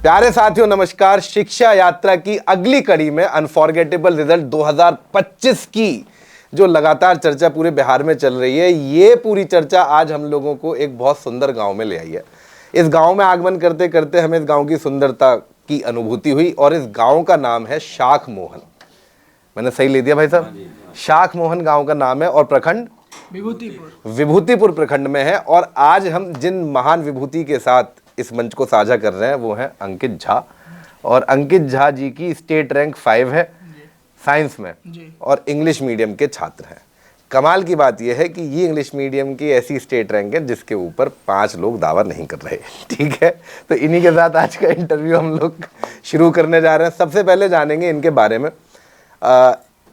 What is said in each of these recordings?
प्यारे साथियों नमस्कार। शिक्षा यात्रा की अगली कड़ी में अनफॉरगेटेबल रिजल्ट 2025 की जो लगातार चर्चा पूरे बिहार में चल रही है, ये पूरी चर्चा आज हम लोगों को एक बहुत सुंदर गांव में ले आई है। इस गांव में आगमन करते करते हमें इस गांव की सुंदरता की अनुभूति हुई और इस गांव का नाम है शाख मोहन। मैंने सही ले दिया भाई साहब? शाख मोहन गांव का नाम है और प्रखंड विभूतिपुर प्रखंड में है। और आज हम जिन महान विभूति के साथ इस मंच को साझा कर रहे हैं वो हैं अंकित झा। और अंकित झा जी की स्टेट रैंक 5 है साइंस में और इंग्लिश मीडियम के छात्र हैं। कमाल की बात यह है कि ये इंग्लिश मीडियम की ऐसी स्टेट रैंक है जिसके ऊपर 5 लोग दावा नहीं कर रहे। ठीक है, तो इन्हीं के साथ आज का इंटरव्यू हम लोग शुरू करने जा रहे हैं। सबसे पहले जानेंगे इनके बारे में।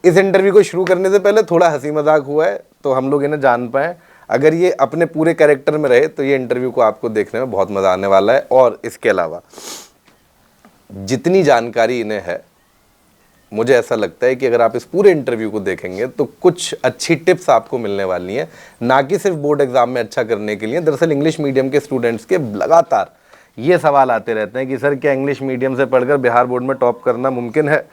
इस इंटरव्यू को शुरू करने से पहले थोड़ा हंसी मजाक हुआ है तो हम लोग इन्हें जान पाएँ। अगर ये अपने पूरे कैरेक्टर में रहे तो ये इंटरव्यू को आपको देखने में बहुत मज़ा आने वाला है। और इसके अलावा जितनी जानकारी इन्हें है, मुझे ऐसा लगता है कि अगर आप इस पूरे इंटरव्यू को देखेंगे तो कुछ अच्छी टिप्स आपको मिलने वाली हैं, ना कि सिर्फ बोर्ड एग्जाम में अच्छा करने के लिए। दरअसल इंग्लिश मीडियम के स्टूडेंट्स के लगातार ये सवाल आते रहते हैं कि सर क्या इंग्लिश मीडियम से पढ़कर बिहार बोर्ड में टॉप करना मुमकिन है?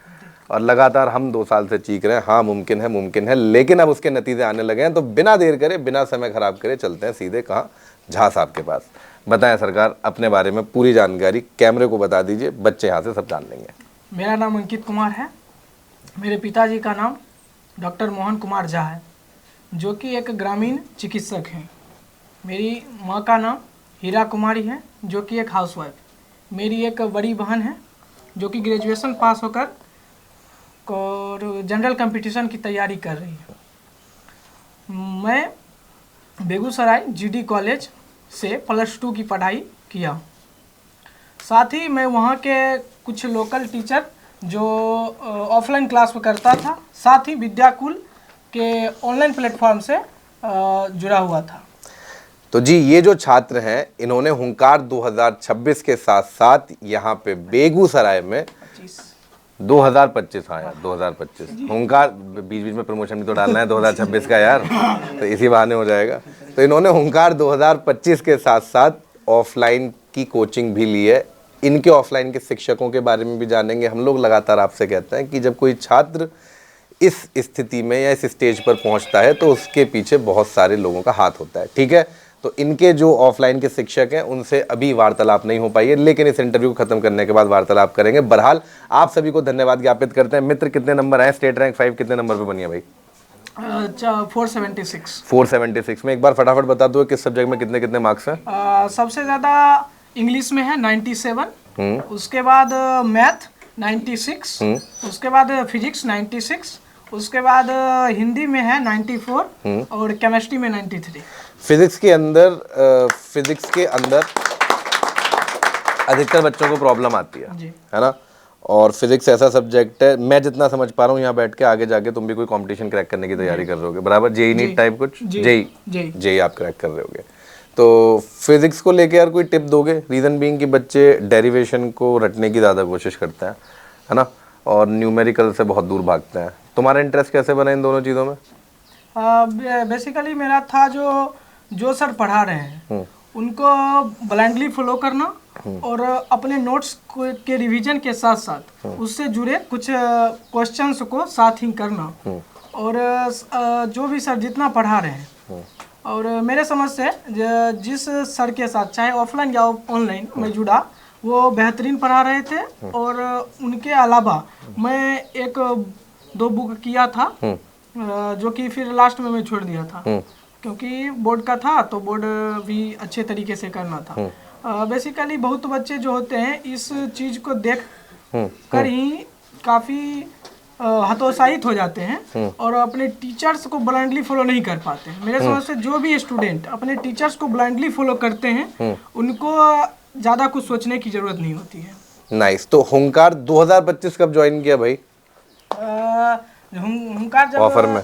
और लगातार हम 2 साल से चीख रहे हैं हाँ मुमकिन है, लेकिन अब उसके नतीजे आने लगे हैं। तो बिना देर करे, बिना समय खराब करे चलते हैं सीधे कहाँ, झा साहब के पास। बताएं सरकार अपने बारे में पूरी जानकारी, कैमरे को बता दीजिए, बच्चे यहाँ से सब जान लेंगे। मेरा नाम अंकित कुमार है। मेरे पिताजी का नाम डॉक्टर मोहन कुमार झा है, जो कि एक ग्रामीण चिकित्सक हैं। मेरी माँ का नाम हीरा कुमारी है, जो कि एक हाउसवाइफ। मेरी एक बड़ी बहन है जो कि ग्रेजुएशन पास होकर और जनरल कंपटीशन की तैयारी कर रही है। मैं बेगूसराय जीडी कॉलेज से +2 की पढ़ाई किया। साथ ही मैं वहाँ के कुछ लोकल टीचर जो ऑफलाइन क्लास में करता था, साथ ही विद्याकुल के ऑनलाइन प्लेटफॉर्म से जुड़ा हुआ था। तो जी ये जो छात्र हैं इन्होंने हुंकार 2026 के साथ साथ यहाँ पे बेगूसराय में 2025 हाँ यार 2025 हुंकार, बीच बीच में प्रमोशन भी तो डालना है 2026 का यार, तो इसी बहाने हो जाएगा। तो इन्होंने हुंकार 2025 के साथ साथ ऑफलाइन की कोचिंग भी ली है। इनके ऑफलाइन के शिक्षकों के बारे में भी जानेंगे। हम लोग लगातार आपसे कहते हैं कि जब कोई छात्र इस स्थिति में या इस स्टेज पर पहुंचता है तो उसके पीछे बहुत सारे लोगों का हाथ होता है। ठीक है, तो इनके जो ऑफलाइन के शिक्षक हैं उनसे अभी वार्तालाप नहीं हो पाई है, लेकिन इस इंटरव्यू को खत्म करने के बाद वार्तालाप करेंगे। बहरहाल आप सभी को धन्यवाद ज्ञापित करते हैं। मित्र कितने नंबर आए? स्टेट रैंक 5 कितने नंबर पे बनी है भाई? 476 में एक बार फटाफट बता दो किस सब्जेक्ट में कितने कितने मार्क्स हैं? सबसे ज़्यादा इंग्लिश में है 97, उसके बाद मैथ 96, उसके बाद फिजिक्स 96, उसके बाद हिंदी में है 94 और केमिस्ट्री में 93। फिजिक्स के अंदर अधिकतर बच्चों को प्रॉब्लम आती है ना? और फिजिक्स ऐसा सब्जेक्ट है, मैं जितना समझ पा रहा हूँ यहाँ बैठ के, आगे जाके तुम भी कोई कंपटीशन क्रैक करने की तैयारी कर रहे होगे बराबर? जेई नीट टाइप कुछ? जेई आप क्रैक कर रहे होगे। तो फिजिक्स को लेके यार कोई टिप दोगे? रीज़न बीइंग कि बच्चे डेरिवेशन को रटने की ज़्यादा कोशिश करते हैं, है ना, और न्यूमेरिकल से बहुत दूर भागते हैं। तुम्हारा इंटरेस्ट कैसे बना इन दोनों चीज़ों में? बेसिकली मेरा था जो सर पढ़ा रहे हैं उनको ब्लाइंडली फॉलो करना और अपने नोट्स के रिवीजन के साथ साथ उससे जुड़े कुछ क्वेश्चंस को साथ ही करना और जो भी सर जितना पढ़ा रहे हैं और मेरे समझ से जिस सर के साथ चाहे ऑफलाइन या ऑनलाइन मैं जुड़ा वो बेहतरीन पढ़ा रहे थे। और उनके अलावा मैं 1-2 बुक किया था जो कि फिर लास्ट में मैं छोड़ दिया था क्योंकि बोर्ड का था, तो बोर्ड भी अच्छे तरीके से करना था। बेसिकली बहुत बच्चे जो होते हैं इस चीज़ को देख कर ही काफ़ी हतोत्साहित हो जाते हैं और अपने टीचर्स को ब्लाइंडली फॉलो नहीं कर पाते हैं। मेरे समझ से जो भी स्टूडेंट अपने टीचर्स को ब्लाइंडली फॉलो करते हैं उनको ज़्यादा कुछ सोचने की ज़रूरत नहीं होती है। नाइस। तो हुंकार 2025 कब ज्वाइन किया भाई? हुंकार जब ऑफर में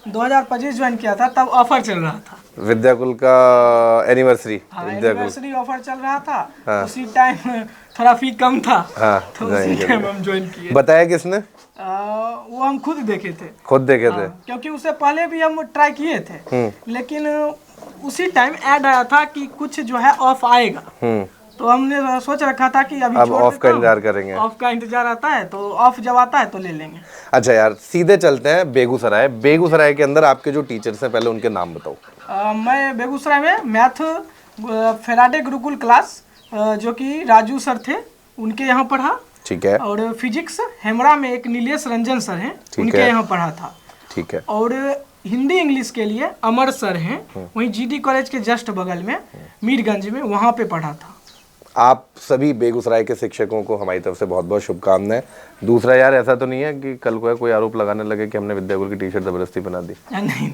2025 ज्वाइन किया था तब ऑफर चल रहा था, विद्याकुल का एनिवर्सरी ऑफर चल रहा था। उसी टाइम थोड़ा फी कम था, तो उसी टाइम हम ज्वाइन किए। बताया किसने? वो हम खुद देखे थे। क्योंकि उससे पहले भी हम ट्राई किए थे, लेकिन उसी टाइम ऐड आया था कि कुछ जो है ऑफ आएगा, तो हमने सोच रखा था कि अभी अब छोड़ ऑफ देता का हूँ। इंतजार करेंगे। ऑफ का इंतजार आता है तो ऑफ जब आता है तो ले लेंगे। अच्छा यार, सीधे चलते हैं बेगूसराय। बेगूसराय के अंदर आपके जो टीचर्स हैं, पहले उनके नाम बताओ। मैं बेगूसराय में मैथ फेराडे गुरुकुल क्लास जो कि राजू सर थे, उनके यहाँ पढ़ा। ठीक है। और फिजिक्स हेमरा में एक नीलेश रंजन सर हैं, उनके है। यहाँ पढ़ा था। ठीक है। और हिंदी इंग्लिश के लिए अमर सर हैं, वहीं जीडी कॉलेज के जस्ट बगल में मीरगंज में, वहाँ पे पढ़ा था। आप सभी बेगूसराय के शिक्षकों को हमारी तरफ से बहुत बहुत शुभकामनाएं। दूसरा यार, ऐसा तो नहीं है कि कल को कोई आरोप लगाने लगे कि हमने विद्याकुल की टी शर्ट जबरदस्ती बना दी? नहीं नहीं।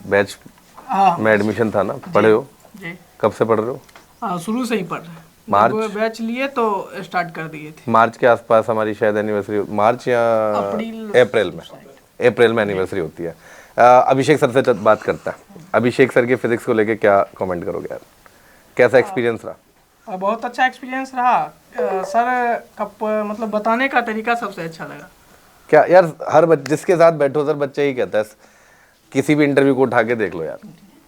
बैच हाँ में एडमिशन था ना, पढ़े हो? जी कब से पढ़ रहे हो? शुरू से ही पढ़ रहे हैं। मार्च? जब बैच लिए तो स्टार्ट कर दिए थे। मार्च के आसपास हमारी शायद एनिवर्सरी, मार्च या अप्रैल में एनिवर्सरी होती है। अभिषेक सर से बात करता है। अभिषेक सर के फिजिक्स को लेके क्या कमेंट करोगे यार, कैसा एक्सपीरियंस रहा? बहुत अच्छा एक्सपीरियंस रहा। सर का मतलब बताने का तरीका सबसे अच्छा लगा। क्या यार, हर जिसके साथ बैठो सर, बच्चा ही कहता है, किसी भी इंटरव्यू को उठा के देख लो यार,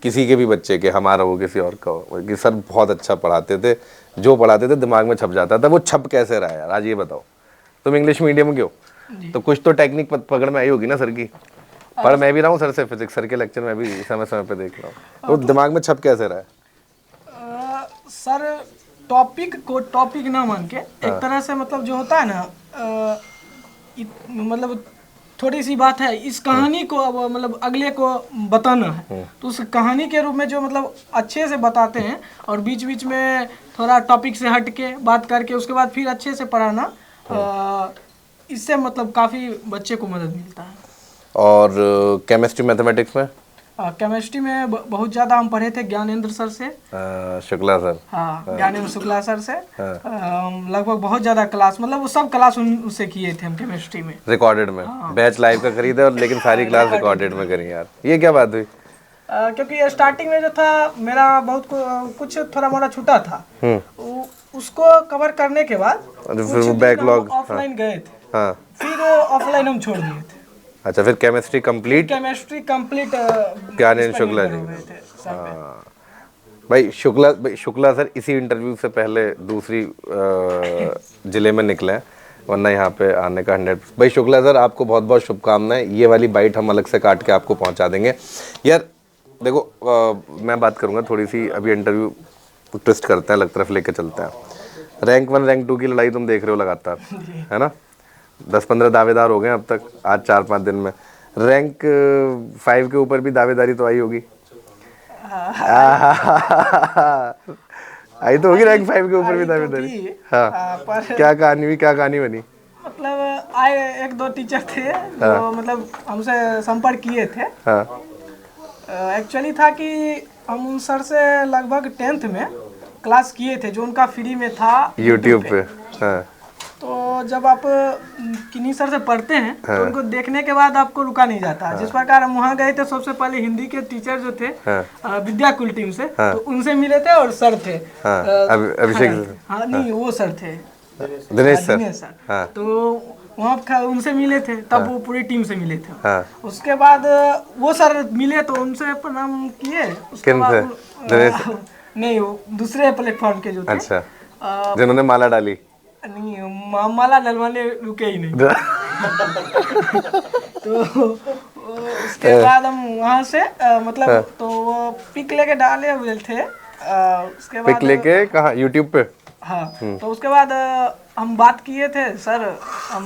किसी के भी बच्चे के, हमारा हो किसी और का हो, कि सर बहुत अच्छा पढ़ाते थे, जो पढ़ाते थे दिमाग में छप जाता था। वो छप कैसे रहा यार, आज ये बताओ। तुम इंग्लिश मीडियम के हो तो कुछ तो टेक्निक पकड़ में आई होगी ना सर की। पर मैं भी रहा हूँ सर से, फिजिक्स सर के लेक्चर में भी समय समय पे देख रहा हूँ, तो दिमाग में छप कैसे रहा है? सर टॉपिक को टॉपिक ना मान के एक तरह से, मतलब जो होता है ना, मतलब थोड़ी सी बात है, इस कहानी को अब मतलब अगले को बताना है, तो उस कहानी के रूप में जो मतलब अच्छे से बताते हैं, और बीच बीच में थोड़ा टॉपिक से हट के बात करके उसके बाद फिर अच्छे से पढ़ाना, इससे मतलब काफ़ी बच्चे को मदद मिलता है। और केमिस्ट्री मैथमेटिक्स में? केमिस्ट्री में बहुत ज़्यादा हम पढ़े थे ज्ञानेंद्र सर से। शुक्ला सर। हाँ, ज्ञानेंद्र शुक्ला सर से लगभग बहुत ज़्यादा क्लास, मतलब वो सब क्लास उनसे किए थे हम केमिस्ट्री में, रिकॉर्डेड में। बैच लाइव का खरीदा और लेकिन सारी क्लास रिकॉर्डेड में करी यार, ये क्या बात हुई? क्योंकि स्टार्टिंग में जो था मेरा बहुत कुछ थोड़ा मोड़ा छूटा था, उसको कवर करने के बाद फिर वो बैकलॉग ऑफलाइन गए थे। हाँ, फिर ऑफलाइन हम छोड़ दिए थे। अच्छा, फिर केमिस्ट्री कंप्लीट ज्ञानेंद्र शुक्ला जी। भाई शुक्ला सर इसी इंटरव्यू से पहले दूसरी जिले में निकले हैं, वरना यहाँ पे आने का 100। भाई शुक्ला सर, आपको बहुत बहुत शुभकामनाएं। ये वाली बाइट हम अलग से काट के आपको पहुँचा देंगे यार। देखो मैं बात करूँगा थोड़ी सी, अभी इंटरव्यू ट्विस्ट करते हैं, अलग तरफ लेके चलते हैं। रैंक 1 रैंक 2 की लड़ाई तुम देख रहे हो लगातार, है ना? 10-15 दावेदार हो गए अब तक, आज 4-5 दिन में। रैंक 5 के ऊपर भी दावेदारी तो आई होगी। आई तो होगी रैंक 5 के ऊपर भी दावेदारी। हाँ, पर क्या कहानी हुई, क्या कहानी बनी? मतलब आए 1-2 टीचर थे जो मतलब हमसे संपर्क किए थे। हाँ, एक्चुअली था कि हम उन सर से लगभग 10th में क्लास किए थे, जो उनका फ्री में था यूट्यूब पे। हाँ, तो जब आप किन्हीं सर से पढ़ते हैं तो उनको देखने के बाद आपको रुका नहीं जाता। जिस प्रकार हम वहाँ गए थे, सबसे पहले हिंदी के टीचर जो थे विद्याकुल टीम से, तो उनसे मिले थे, और सर थे अभिषेक। हाँ नहीं, वो सर थे दिनेश सर। तो वहाँ उनसे मिले थे, तब वो पूरी टीम से मिले थे। हाँ, उसके बाद वो सर मिले तो उनसे प्रणाम किए। उसके बाद नहीं, वो दूसरे प्लेटफॉर्म के जो थे। अच्छा, जिन्होंने माला डाली? नहीं, माला डलवाने रुके ही नहीं। तो उसके बाद हम वहाँ से मतलब तो वो पिक लेके डाले हुए थे। उसके बाद पिक लेके कहाँ? यूट्यूब पे? हाँ, तो उसके बाद हम बात किए थे, सर हम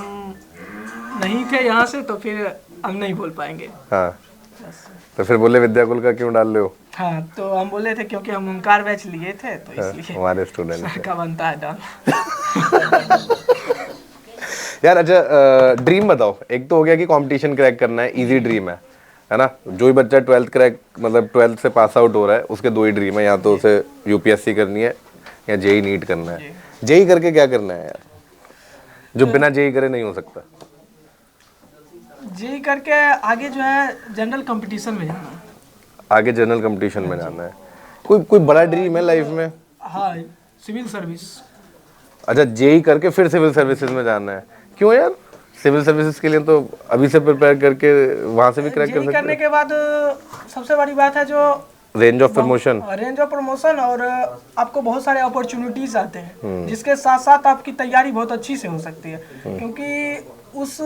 नहीं थे यहाँ से, तो फिर हम नहीं बोल पाएंगे। हाँ, तो फिर बोले विद्याकुल का क्यों डाल रहे हो? हाँ, तो हम बोले थे क्योंकि हम ओंकार बैच लिए थे, तो इसलिए हमारे स्टूडेंट का बनता है डाल। यार अच्छा, ड्रीम बताओ। एक तो हो गया कि कंपटीशन क्रैक करना है, इजी ड्रीम है ना? जो भी बच्चा 12th क्रैक मतलब 12th से पास आउट हो रहा है, उसके 2 ही ड्रीम है, या तो उसे यूपीएससी करनी है या जेई नीट करना है। जेई करके क्या करना है यार, जो बिना जेई करे नहीं हो सकता? जेई करके आगे जो है जनरल कंपटीशन में जाना है। आगे जनरल कंपटीशन में जाना है। कोई बड़ा ड्रीम है लाइफ में? हाँ, सिविल सर्विस। अच्छा, जेई करके फिर सिविल सर्विसेज में जाना है? क्यों यार? सिविल सर्विसेज के लिए तो अभी से प्रिपेयर करके वहाँ से भी क्रैक कर सकते हैं। करने के बाद सबसे बड़ी बात है, जो range of promotion, range of promotion, और आपको बहुत सारे अपॉर्चुनिटीज आते हैं जिसके साथ साथ आपकी तैयारी बहुत अच्छी से हो सकती है, क्योंकि उस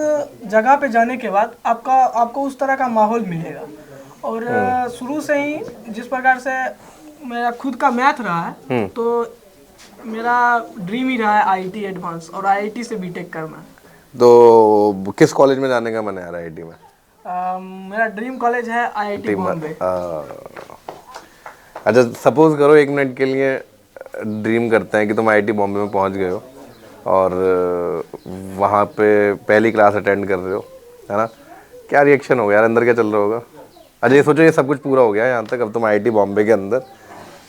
जगह पे जाने के बाद आपको उस तरह का माहौल मिलेगा। और शुरू से ही जिस प्रकार से मेरा खुद का मैथ रहा है, तो मेरा ड्रीम ही रहा है आईआईटी एडवांस और आईआईटी से बीटेक करना। तो किस कॉलेज में जाने का मन है यार आईआईटी में? मेरा ड्रीम कॉलेज है आईआईटी बॉम्बे। अच्छा सपोज करो 1 मिनट के लिए ड्रीम करते हैं कि तुम आईआईटी बॉम्बे में पहुंच गए हो और वहाँ पे पहली क्लास अटेंड कर रहे हो, है ना, क्या रिएक्शन होगा यार, अंदर क्या चल रहा होगा? अच्छा ये सोचो ये सब कुछ पूरा हो गया यहाँ तक, अब तुम आईआईटी बॉम्बे के अंदर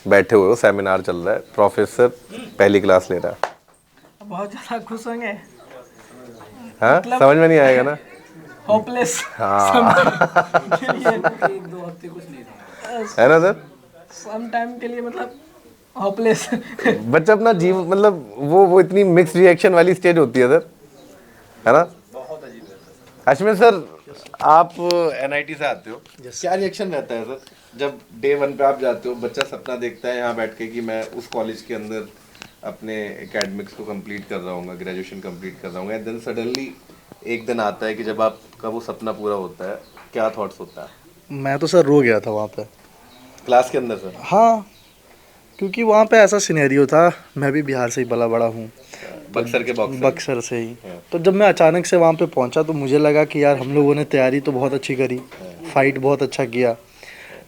बैठे हुए हो, सेमिनार चल रहा है, प्रोफेसर पहली क्लास ले रहा है, बहुत ज़्यादा खुश होंगे। हाँ समझ में नहीं आएगा ना? होपलेस हाँ है ना सर? सम टाइम के लिए मतलब होपलेस। बच्चा अपना जीव मतलब वो इतनी मिक्स रिएक्शन वाली स्टेज होती है सर, है ना? बहुत अजीब है। अश्विन सर आप एनआईटी से आते हो, क्या रिएक्शन रहता है सर जब डे 1 पे आप जाते हो? बच्चा सपना देखता है यहाँ बैठ के कि मैं उस कॉलेज के अंदर अपने एकेडमिक्स को कंप्लीट कर रहा हूँ, ग्रेजुएशन कंप्लीट कर रहा हूँ, देन सडनली एक दिन आता है कि जब आपका वो सपना पूरा होता है, क्या थॉट्स होता है? मैं तो सर रो गया था वहाँ पे क्लास के अंदर सर? हाँ, क्योंकि वहाँ पे ऐसा सिनेरियो था, मैं भी बिहार से ही पला बड़ा हूँ, बक्सर के बक्सर से ही। तो जब मैं अचानक से वहाँ पे पहुँचा तो मुझे लगा कि यार हम लोगों ने तैयारी तो बहुत अच्छी करी, फाइट बहुत अच्छा किया,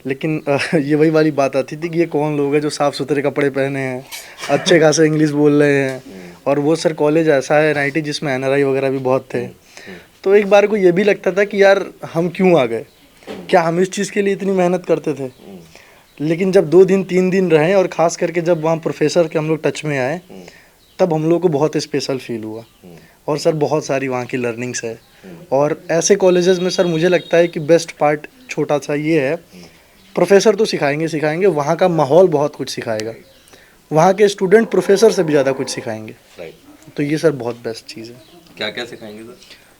लेकिन ये वही वाली बात आती थी कि ये कौन लोग हैं जो साफ़ सुथरे कपड़े पहने हैं, अच्छे खासे इंग्लिश बोल रहे हैं, और वो सर कॉलेज ऐसा है एनआईटी जिसमें एनआरआई वगैरह भी बहुत थे। तो एक बार को ये भी लगता था कि यार हम क्यों आ गए, क्या हम इस चीज़ के लिए इतनी मेहनत करते थे? लेकिन जब 2 दिन 3 दिन रहे और ख़ास करके जब वहाँ प्रोफेसर के हम लोग टच में आए, तब हम लोग को बहुत स्पेशल फील हुआ। और सर बहुत सारी वहाँ की लर्निंग्स है, और ऐसे कॉलेजेस में सर मुझे लगता है कि बेस्ट पार्ट छोटा सा ये है, प्रोफेसर तो सिखाएंगे, वहाँ का माहौल बहुत कुछ सिखाएगा, वहाँ के स्टूडेंट प्रोफेसर से भी ज़्यादा कुछ सिखाएंगे। तो ये सर बहुत बेस्ट चीज़ है। क्या क्या सिखाएंगे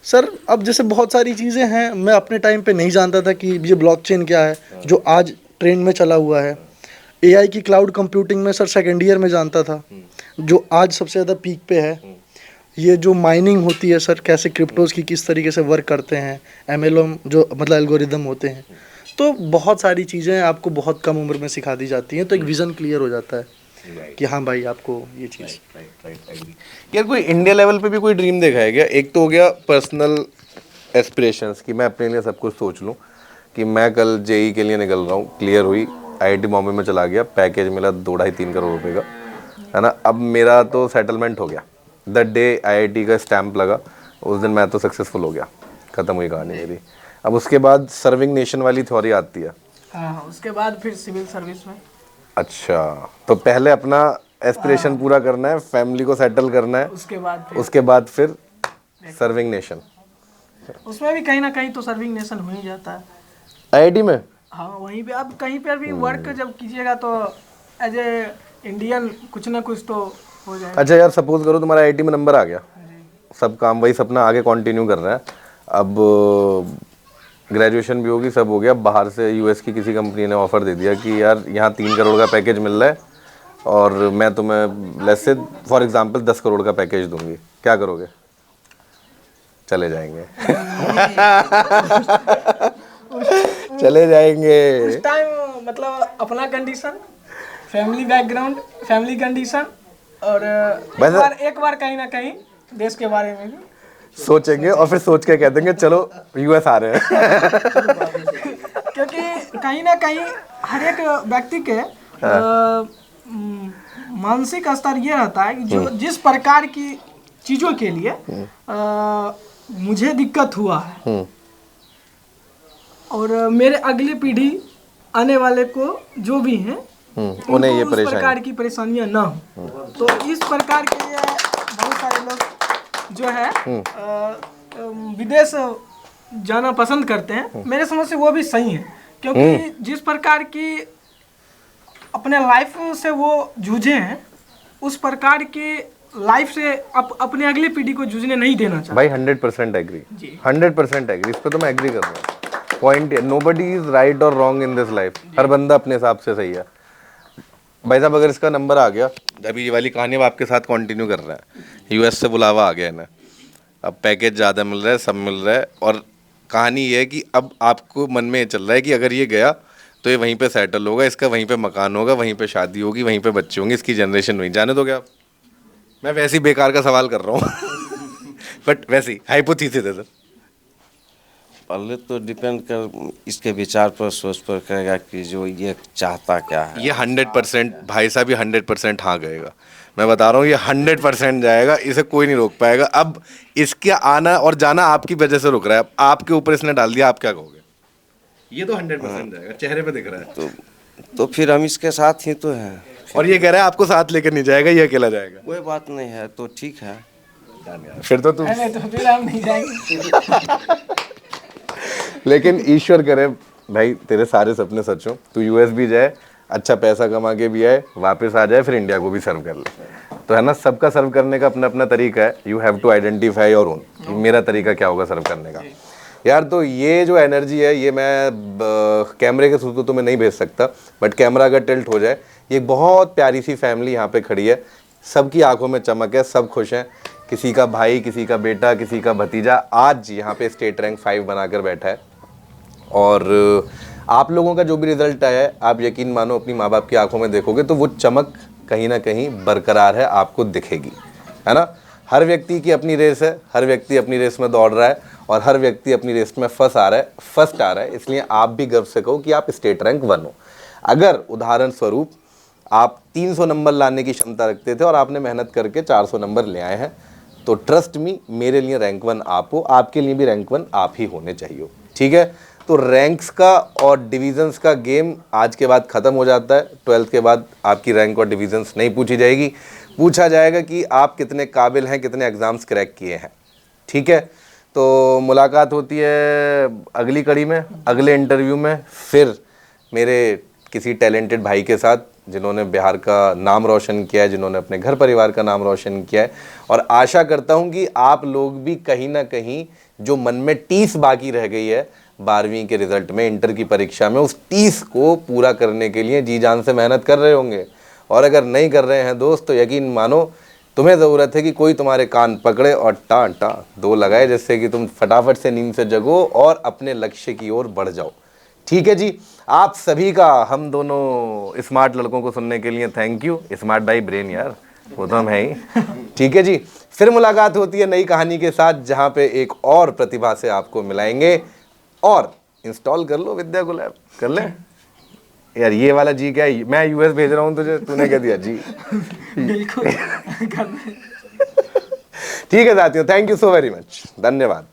सर? अब जैसे बहुत सारी चीज़ें हैं, मैं अपने टाइम पे नहीं जानता था कि ये ब्लॉकचेन क्या है, जो आज ट्रेंड में चला हुआ है। एआई की क्लाउड कंप्यूटिंग में सर 2nd ईयर में जानता था, जो आज सबसे ज़्यादा पीक पे है। ये जो माइनिंग होती है सर, कैसे क्रिप्टोज़ की किस तरीके से वर्क करते हैं, एमएलएम जो मतलब एल्गोरिदम होते हैं, तो बहुत सारी चीज़ें आपको बहुत कम उम्र में सिखा दी जाती हैं, तो एक विज़न क्लियर हो जाता है कि हाँ भाई आपको ये चीज़। यार कोई इंडिया लेवल पे भी कोई ड्रीम देखा है क्या? एक तो हो गया पर्सनल एस्पिरेशंस कि मैं अपने लिए सब कुछ सोच लूँ कि मैं कल जेई के लिए निकल रहा हूँ, क्लियर हुई, आईआईटी बॉम्बे में चला गया, पैकेज मिला 2-2.5-3 करोड़ रुपए का, है ना, अब मेरा तो सेटलमेंट हो गया, द डे आईआईटी का स्टैंप लगा उस दिन मैं तो सक्सेसफुल हो गया, ख़त्म हुई कहानी मेरी। अब उसके बाद सर्विंग नेशन वाली थ्योरी आती है। हाँ, उसके बाद फिर सिविल सर्विस में। अच्छा, तो पहले अपना एस्पिरेशन पूरा करना है, फैमिली को सेटल करना है, उसके बाद फिर सर्विंग नेशन। उसमें भी कहीं ना कहीं तो सर्विंग नेशन हो ही जाता है आईआईटी में। हाँ, वहीं पे अब कहीं पर भी वर्क जब कीजिएगा तो एज ए इंडियन कुछ ना कुछ तो हो जाएगा। अच्छा यार सपोज करो तुम्हारा आईआईटी में नंबर आ गया, सब काम वही सपना आगे कंटिन्यू कर रहा है, अब ग्रेजुएशन भी होगी, सब हो गया, बाहर से यूएस की किसी कंपनी ने ऑफर दे दिया कि यार यहाँ 3 करोड़ का पैकेज मिल रहा है और मैं तुम्हें let's say for example 10 crore का पैकेज दूंगी, क्या करोगे? चले जाएंगे चले जाएंगे उस टाइम मतलब अपना condition, family background, family condition, और एक बार कहीं ना कहीं देश के बारे में भी सोचेंगे और फिर सोच के कह देंगे चलो यूएस आ रहे हैं क्योंकि कहीं ना कहीं हर एक व्यक्ति के मानसिक स्तर ये रहता है कि जो जिस प्रकार की चीज़ों के लिए मुझे दिक्कत हुआ है और मेरे अगली पीढ़ी आने वाले को जो भी हैं उन्हें ये उस प्रकार की परेशानियां ना हो, तो इस प्रकार के लिए बहुत सारे लोग जो है विदेश जाना पसंद करते हैं। मेरे समझ से वो भी सही है, क्योंकि जिस प्रकार की अपने लाइफ से वो जूझे हैं उस प्रकार की लाइफ से अपने अगली पीढ़ी को जूझने नहीं देना चाहिए। भाई 100% एग्री, 100% एग्री, इस पे तो मैं एग्री कर रहा हूँ। पॉइंट नोबडी इज राइट और रॉन्ग इन दिस लाइफ, हर बंदा अपने हिसाब से सही है। भाई साहब अगर इसका नंबर आ गया, अभी ये वाली कहानी अब आपके साथ कंटिन्यू कर रहा है, यूएस से बुलावा आ गया इन्हें, अब पैकेज ज़्यादा मिल रहा है, सब मिल रहा है, और कहानी ये है कि अब आपको मन में ये चल रहा है कि अगर ये गया तो ये वहीं पे सेटल होगा, इसका वहीं पे मकान होगा, वहीं पे शादी होगी, वहीं पे बच्चे होंगे, इसकी जनरेशन वहीं। जाने दो क्या आप? मैं वैसे ही बेकार का सवाल कर रहा हूँ बट वैसे ही हाइपोथेसिस है सर। पहले तो डिपेंड कर इसके विचार पर, सोच पर करेगा कि जो ये चाहता क्या है। ये 100% भाई साहब, ये 100% हाँ गएगा, मैं बता रहा हूँ, ये 100% जाएगा, इसे कोई नहीं रोक पाएगा। अब इसके आना और जाना आपकी वजह से रुक रहा है, अब आपके ऊपर इसने डाल दिया, आप क्या कहोगे? ये तो 100% जाएगा, चेहरे पे दिख रहा है। तो फिर हम इसके साथ ही तो हैं। और ये कह रहा है आपको साथ लेकर नहीं जाएगा, ये अकेला जाएगा। कोई बात नहीं है, तो ठीक है। फिर तो तुम नहीं तो फिर हम नहीं जाएंगे। लेकिन ईश्वर करे भाई तेरे सारे सपने सच हो, तू यूएस भी जाए, अच्छा पैसा कमा के भी आए, वापस आ जाए, फिर इंडिया को भी सर्व कर ले, तो है ना, सबका सर्व करने का अपना अपना तरीका है। You have to identify your own कि मेरा तरीका क्या होगा सर्व करने का। यार तो ये जो एनर्जी है, ये मैं कैमरे के थ्रू तो मैं नहीं भेज सकता, बट कैमरा अगर टिल्ट हो जाए, ये बहुत प्यारी सी फैमिली यहाँ पे खड़ी है, सबकी आंखों में चमक है, सब खुश हैं, किसी का भाई, किसी का बेटा, किसी का भतीजा आज यहाँ पे स्टेट रैंक 5 बनाकर बैठा है। और आप लोगों का जो भी रिजल्ट आया है, आप यकीन मानो अपनी माँ बाप की आंखों में देखोगे तो वो चमक कहीं ना कहीं बरकरार है, आपको दिखेगी, है ना। हर व्यक्ति की अपनी रेस है, हर व्यक्ति अपनी रेस में दौड़ रहा है, और हर व्यक्ति अपनी रेस में फर्स्ट आ रहा है, इसलिए आप भी गर्व से कहो कि आप स्टेट रैंक 1 हो। अगर उदाहरण स्वरूप आप 300 नंबर लाने की क्षमता रखते थे और आपने मेहनत करके 400 नंबर ले आए हैं, तो ट्रस्ट मी, मेरे लिए रैंक 1 आप हो, आपके लिए भी रैंक 1 आप ही होने चाहिए, ठीक है। तो रैंक्स का और डिवीजन्स का गेम आज के बाद ख़त्म हो जाता है। 12th के बाद आपकी रैंक और डिवीजन्स नहीं पूछी जाएगी, पूछा जाएगा कि आप कितने काबिल हैं, कितने एग्ज़ाम्स क्रैक किए हैं, ठीक है। तो मुलाकात होती है अगली कड़ी में, अगले इंटरव्यू में, फिर मेरे किसी टैलेंटेड भाई के साथ जिन्होंने बिहार का नाम रोशन किया है, जिन्होंने अपने घर परिवार का नाम रोशन किया है। और आशा करता हूं कि आप लोग भी कहीं ना कहीं जो मन में टीस बाकी रह गई है 12वीं के रिज़ल्ट में, इंटर की परीक्षा में, उस टीस को पूरा करने के लिए जी जान से मेहनत कर रहे होंगे। और अगर नहीं कर रहे हैं दोस्त, तो यकीन मानो तुम्हें ज़रूरत है कि कोई तुम्हारे कान पकड़े और टाँ टाँ 2 लगाए, जिससे कि तुम फटाफट से नींद से जगो और अपने लक्ष्य की ओर बढ़ जाओ, ठीक है जी। आप सभी का, हम दोनों स्मार्ट लड़कों को सुनने के लिए thank you. Smart by brain यार, वो तो हम है ही, ठीक है जी। फिर मुलाकात होती है नई कहानी के साथ, जहाँ पे एक और प्रतिभा से आपको मिलाएंगे। और इंस्टॉल कर लो विद्या को लैब, कर ले यार। ये वाला जी क्या है, मैं यूएस भेज रहा हूँ तुझे, तूने कह दिया जी बिल्कुल ठीक है साथियों, thank you so very much, धन्यवाद।